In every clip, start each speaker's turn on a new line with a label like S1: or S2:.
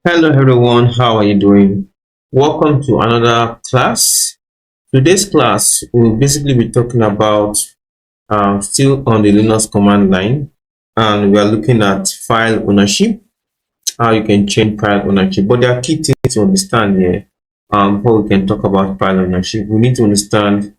S1: Hello everyone, how are you doing? Welcome to another class. Today's class will basically be talking about still on the Linux command line, and we are looking at file ownership, how you can change file ownership. But there are key things to understand here. Before we can talk about file ownership, we need to understand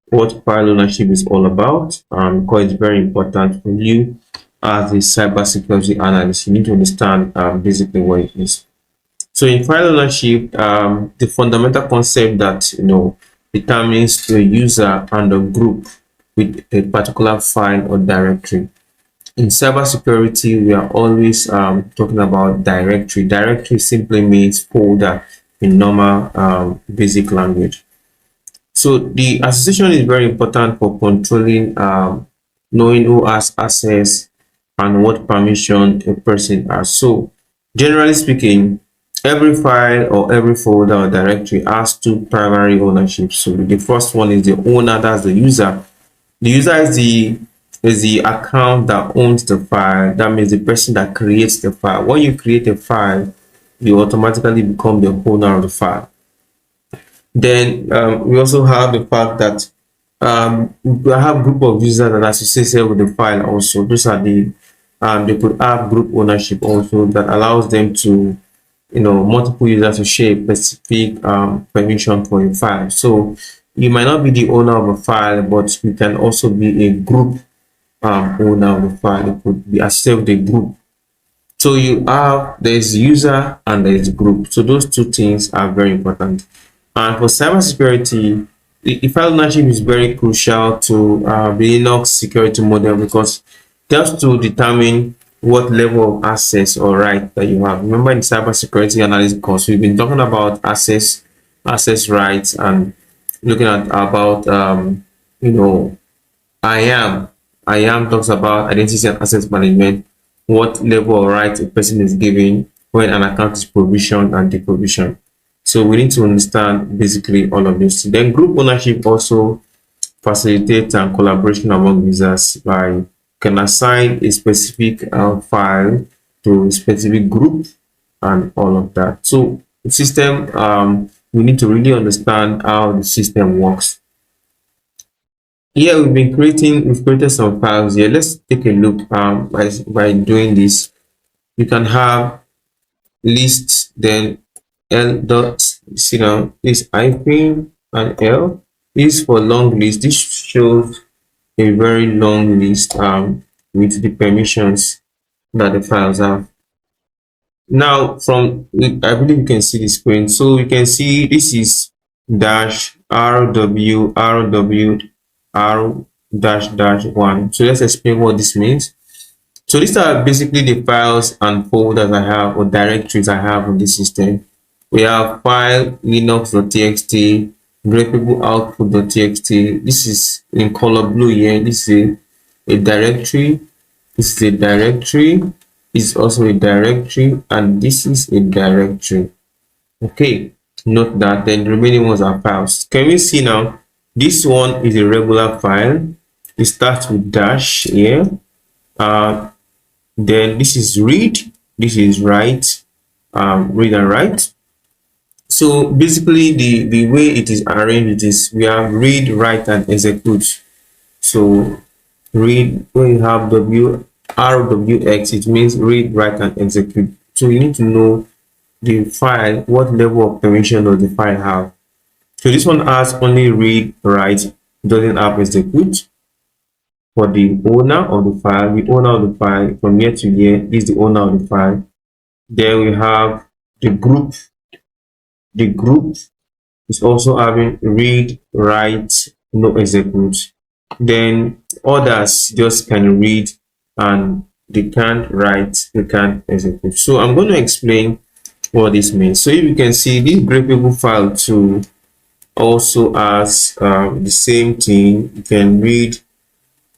S1: what file ownership is all about, because it's very important for you as a cybersecurity analyst. You need to understand basically what it is. So in file ownership, the fundamental concept that determines the user and the group with a particular file or directory. In cybersecurity, we are always talking about directory. Directory simply means folder in normal basic language. So the association is very important for controlling, knowing who has access and what permission a person has. So generally speaking, every file or every folder or directory has two primary ownerships. So the first one is the owner, that's the user. The user is the account that owns the file. That means the person that creates the file. When you create a file, you automatically become the owner of the file. Then we also have the fact that we have group of users that are associated with the file also. Those are they could have group ownership also that allows them to, multiple users to share a specific permission for a file. So you might not be the owner of a file, but you can also be a group owner of the file. It could be associated with a group. So there's user and there's group. So those two things are very important. And for cybersecurity, the file ownership is very crucial to the Linux security model, because just to determine what level of access or right that you have. Remember, in cybersecurity analysis course, we've been talking about access rights, and looking at about you know IAM talks about identity and access management, what level of right a person is given when an account is provisioned and deprovisioned. So we need to understand basically all of this. Then group ownership also facilitates collaboration among users by can assign a specific file to a specific group and all of that. So the system, we need to really understand how the system works. Here we've created some files here. Let's take a look by doing this. You can have list, then L dot, see now, this hyphen and L. This for long list. This shows a very long list with the permissions that the files have. Now I believe you can see the screen. So you can see this is dash rw r dash dash one. So let's explain what this means. So these are basically the files and folders I have, or directories I have on this system. We have file linux.txt, graphical output.txt. This is in color blue here. This is a directory. This is a directory. This is also a directory, and this is a directory. Okay, note that. Then the remaining ones are files. Can we see now? This one is a regular file. It starts with dash here. Then this is read, this is write, read and write. So basically the way it is arranged is we have read, write and execute. So read, when you have rwx, it means read, write and execute. So you need to know the file, what level of permission does the file have. So this one has only read, write, doesn't have execute. For the owner of the file, from here to here is the owner of the file. Then we have the group. The group is also having read, write, no execute. Then others just can read and they can't write, they can't execute. So I'm going to explain what this means. So if you can see, this graphical file too also has the same thing. You can read,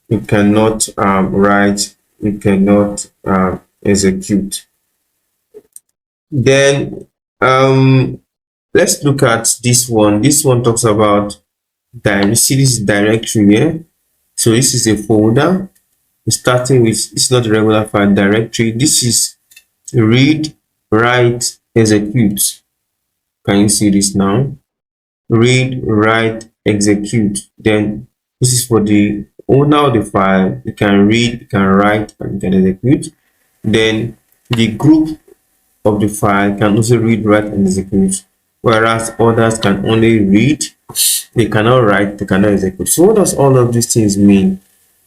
S1: you cannot write, you cannot execute. Then let's look at this one. This one talks about you see this directory here. So this is a folder starting with, it's not a regular file directory. This is read, write, execute. Can you see this now? Read, write, execute. Then this is for the owner of the file. You can read, you can write, and you can execute. Then the group of the file can also read, write, and execute, whereas others can only read, they cannot write, they cannot execute. So what does all of these things mean?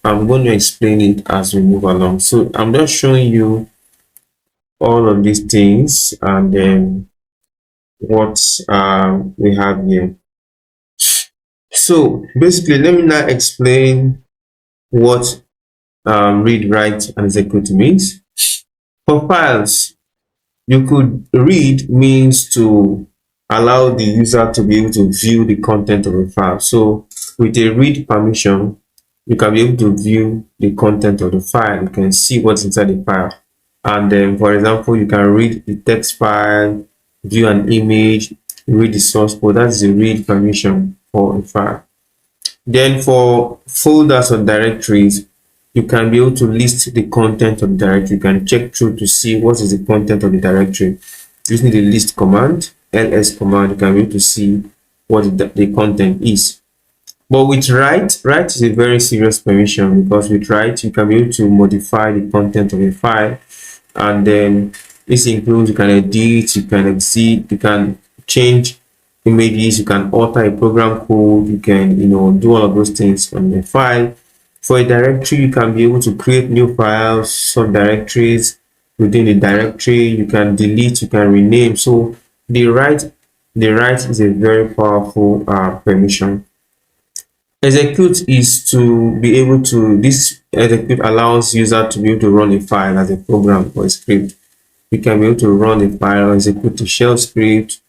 S1: I'm going to explain it as we move along. So I'm just showing you all of these things and then what we have here. So basically, let me now explain what read, write, and execute means. For files, you could read means to allow the user to be able to view the content of a file. So with a read permission, you can be able to view the content of the file. You can see what's inside the file. And then, for example, you can read the text file, view an image, read the source code. That's the read permission for a file. Then for folders or directories, you can be able to list the content of the directory. You can check through to see what is the content of the directory. Using the list command, ls command, you can be able to see what the content is. But with write is a very serious permission, because with write, you can be able to modify the content of a file. And then this includes, you can edit, you can exit, you can change images, you can alter a program code, you can do all of those things on the file. For a directory, you can be able to create new files, subdirectories within the directory. You can delete, you can rename. So the write is a very powerful permission. Execute is to be able to, this execute allows user to be able to run a file as a program or a script. You can be able to run a file, execute the shell script,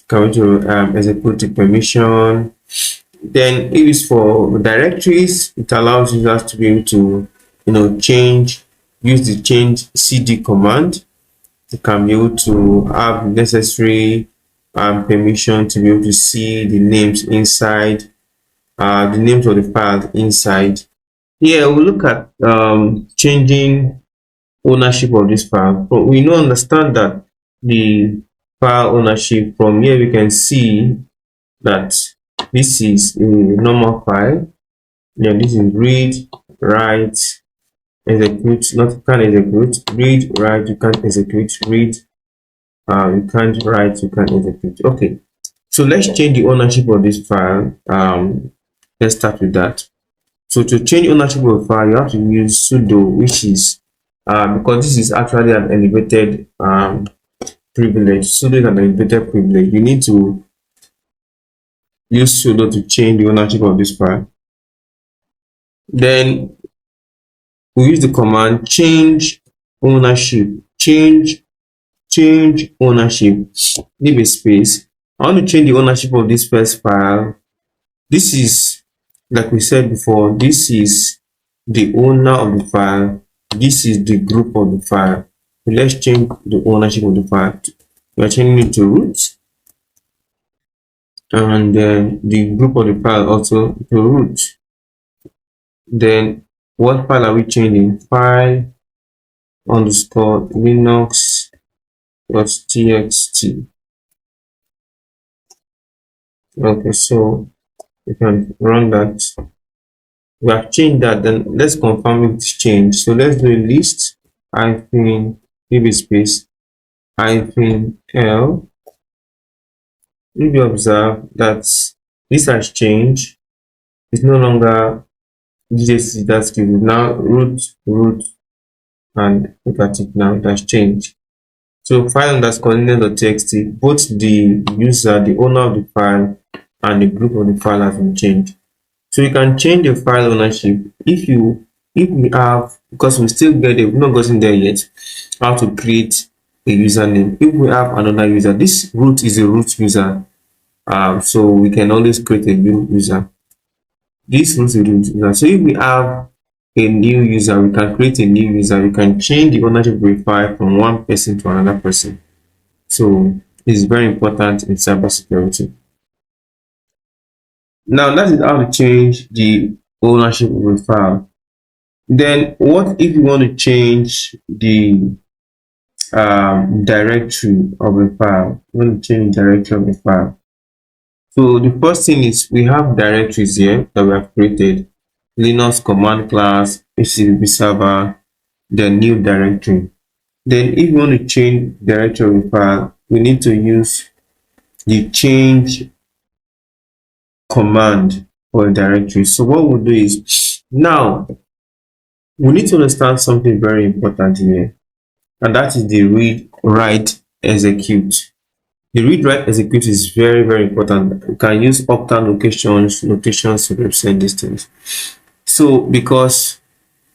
S1: can be able to execute the permission. Then if it's for directories, it allows users to be able to use the change cd command. You can be able to have necessary permission to be able to see the names inside, the names of the file inside. Here we'll look at changing ownership of this file. But we now understand that the file ownership, from here we can see that this is a normal file. Then this is read, write, execute. Not you can execute. Read, write, you can't execute. Read, you can't write, you can't execute. Okay, so let's change the ownership of this file. Let's start with that. So to change ownership of a file, you have to use sudo, which is because this is actually an elevated privilege. Sudo is an elevated privilege. You need to use sudo to change the ownership of this file. Then we use the command change ownership. Change ownership. Leave a space. I want to change the ownership of this first file. This is, like we said before, this is the owner of the file. This is the group of the file. So let's change the ownership of the file. We are changing it to root, and then the group of the file also to root. Then what file are we changing? File underscore linux.txt. Okay, so you can run that. We have changed that. Then let's confirm if it's changed. So let's do a list hyphen, give a space, hyphen l. If you observe that this has changed, it's no longer DJC, that's give it now root, and look at it now, it has changed. So file underscore linux.txt, both the user, the owner of the file, and the group of the file has been changed. So you can change the file ownership if we have, because we still we've not gotten there yet, how to create a username. If we have another user, this root is a root user, so we can always create a new user. This root is a root user. So if we have a new user, we can create a new user. We can change the ownership of a file from one person to another person. So it's very important in cybersecurity. Now that is how to change the ownership of a file. Then what if you want to change the directory of a file. I'm going to change directory of a file. So the first thing is we have directories here that we have created: Linux command class, HTTP server, the new directory. Then if you want to change directory of a file, we need to use the change command for a directory. So what we'll do is, now we need to understand something very important here, and that is the read, write, execute. The read, write, execute is very, very important. You can use octal notations to represent these things. So because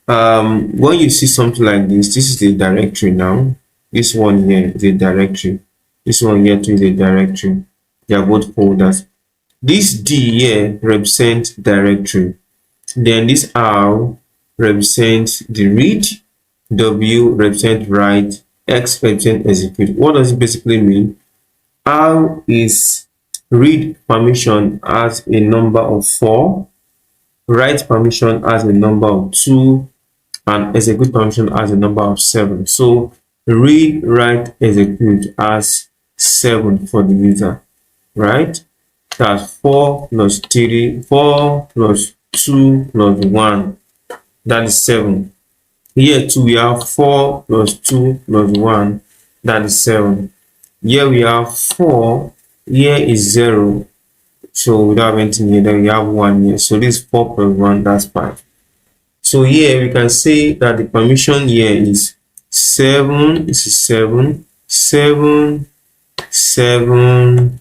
S1: when you see something like this is the directory now. This one here is a directory. This one here too is a directory. They are both folders. This D here represents directory. Then this R represents the read, W represents write, X represents execute. What does it basically mean? R is read permission as a number of 4, write permission as a number of 2, and execute permission as a number of 7. So read, write, execute as 7 for the user, right? That's 4 plus 3, 4 plus 2 plus 1, that is 7. Here too we have 4 plus 2 plus 1, that is 7. Here we have 4, here is 0, so we don't have anything here. Then we have 1 here, so this 4 plus 1, that's 5. So here we can say that the permission here is 7, this is 7, 7, 7,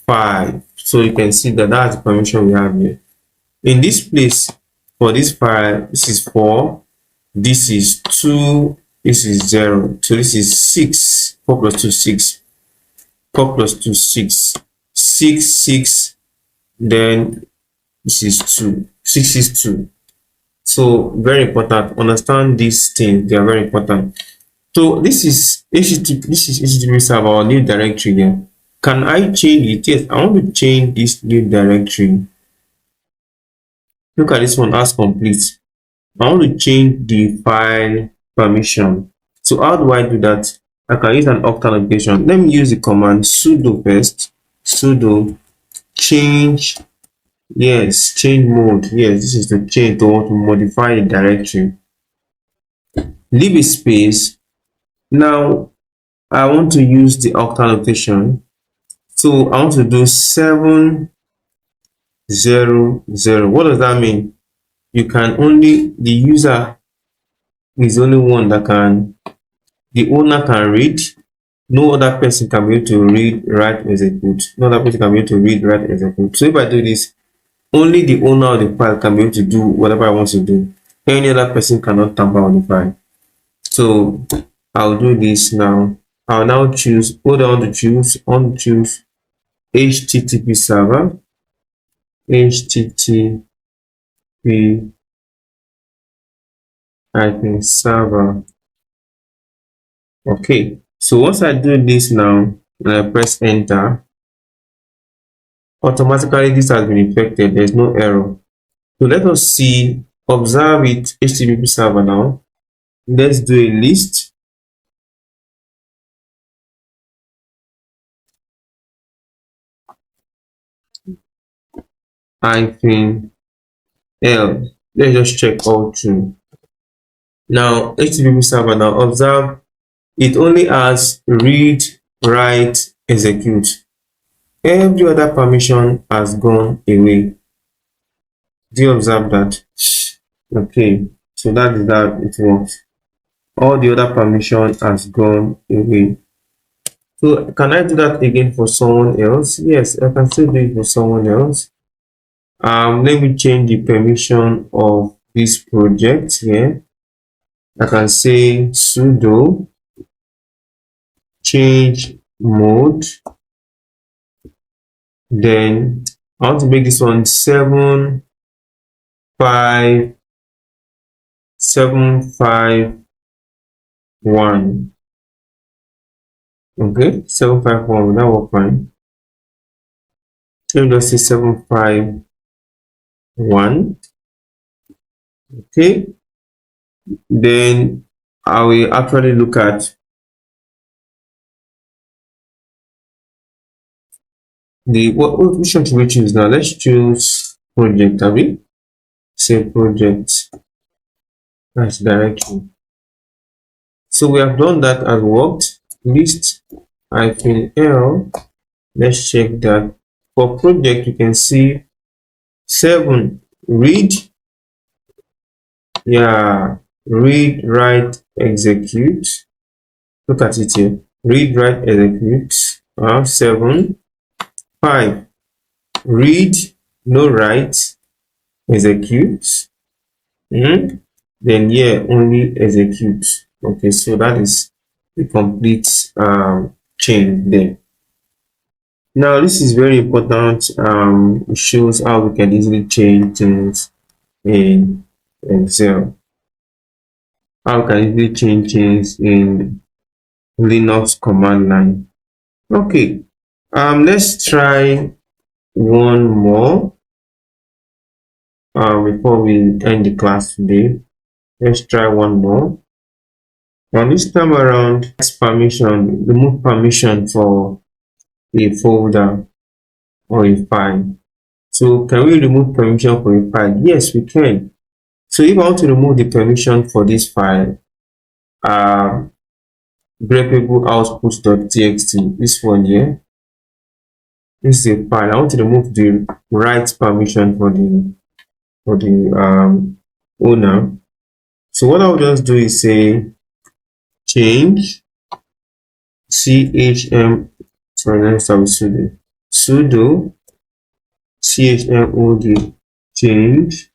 S1: 5. So you can see that that's the permission we have here. In this place, for this file, this is 4, this is 2, this is 0. So this is 6, 4 plus 2, 6. 4 plus 2, 6. 6, 6, then this is 2. 6 is 2. So very important. Understand these things, they are very important. So this is HTTP server, our new directory here. Can I change it? Yes, I want to change this new directory. Look at this one as complete. I want to change the file permission. So how do I do that? I can use an octal notation. Let me use the command sudo first. Sudo change. Yes, change mode. Yes, this is the change to modify the directory. Leave a space. Now I want to use the octal notation. So I want to do 7, 0, 0. What does that mean? You can only, the user is only one that can, the owner can read. No other person can be able to read, write, execute. No other person can be able to read, write, execute. So if I do this, only the owner of the file can be able to do whatever I want to do. Any other person cannot tamper on the file. So I'll do this now. I'll now choose, what I want to choose, HTTP server, HTTP server. Okay, so once I do this now and I press enter, automatically this has been infected. There's no error. So let us see, observe it, HTTP server now. Let's do a list. -L. Let's just check all true. Now HTTP server now, observe it only has read, write, execute. Every other permission has gone away. Do you observe that? Okay, so that is how it works. All the other permission has gone away. So can I do that again for someone else? Yes, I can still do it for someone else. Let me change the permission of this project here. I can say sudo change mode. Then I want to make this one 7, 5, 7, 5, 1. Okay, 7, 5, 1. Will that work fine? Let me just say 7, 5, 1. Okay, then I will actually look at which one should we choose now? Let's choose project. Have we say project as directory? So we have done that and worked. List -l. Let's check that. For project, you can see 7 read, yeah, read, write, execute. Look at it here. Read, write, execute. 7. 5 read, no write, execute. Then here only execute. Okay, so that is the complete chain there. Now this is very important. It shows how we can easily change things in Excel. How we can easily change things in Linux command line. Okay, let's try one more before we end the class today. Let's try one more. Now this time around, permission, remove permission for a folder or a file. So can we remove permission for a file? Yes, we can. So if I want to remove the permission for this file, grepable output.txt, this one here, this is a file. I want to remove the write permission for the owner. So what I'll just do is say change chm, sorry, let's start with sudo chmod change,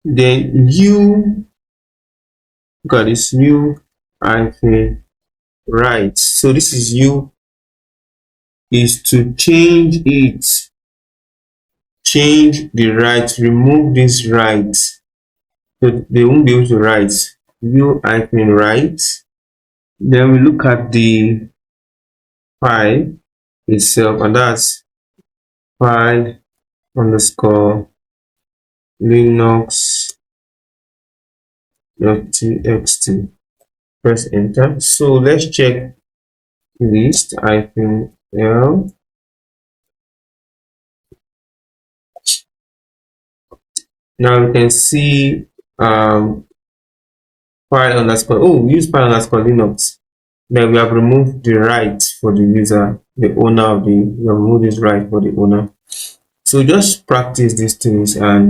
S1: then look at this, -write. So this is is to change it, change the write, remove this write, so they won't be able to write. -write. Then we look at the file itself, and that's file underscore linux.txt. Press enter. So let's check list -l. Now we can see file underscore, we use file underscore linux. Then we have removed the right for the user, the owner of we have removed this right for the owner. So just practice these things and